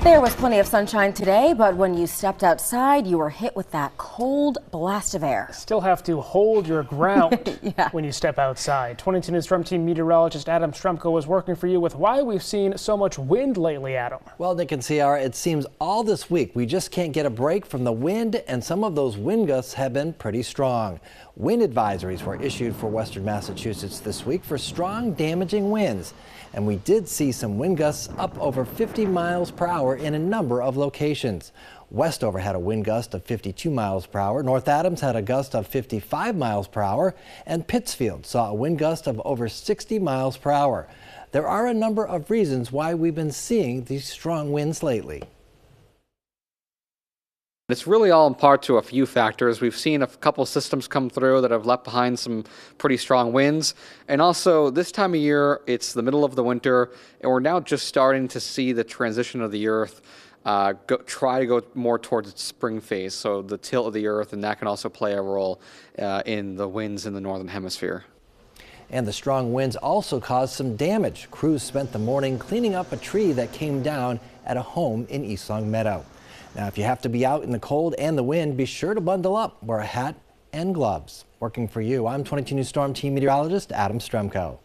There was plenty of sunshine today, but when you stepped outside, you were hit with that cold blast of air. Still have to hold your ground Yeah. when you step outside. 22 News Storm Team meteorologist Adam Stremko is working for you with why we've seen so much wind lately, Adam. Well, Nick and Ciara, it seems all this week we just can't get a break from the wind, and some of those wind gusts have been pretty strong. Wind advisories were issued for western Massachusetts this week for strong, damaging winds. And we did see some wind gusts up over 50 miles per hour in a number of locations. Westover had a wind gust of 52 miles per hour. North Adams had a gust of 55 miles per hour. And Pittsfield saw a wind gust of over 60 miles per hour. There are a number of reasons why we've been seeing these strong winds lately. It's really all in part to a few factors. We've seen a couple systems come through that have left behind some pretty strong winds. And also this time of year, it's the middle of the winter, and we're now just starting to see the transition of the earth try to go more towards its spring phase. So the tilt of the earth, and that can also play a role in the winds in the northern hemisphere. And the strong winds also caused some damage. Crews spent the morning cleaning up a tree that came down at a home in East Long Meadow. Now, if you have to be out in the cold and the wind, be sure to bundle up, wear a hat and gloves. Working for you, I'm 22 News Storm Team meteorologist Adam Stremko.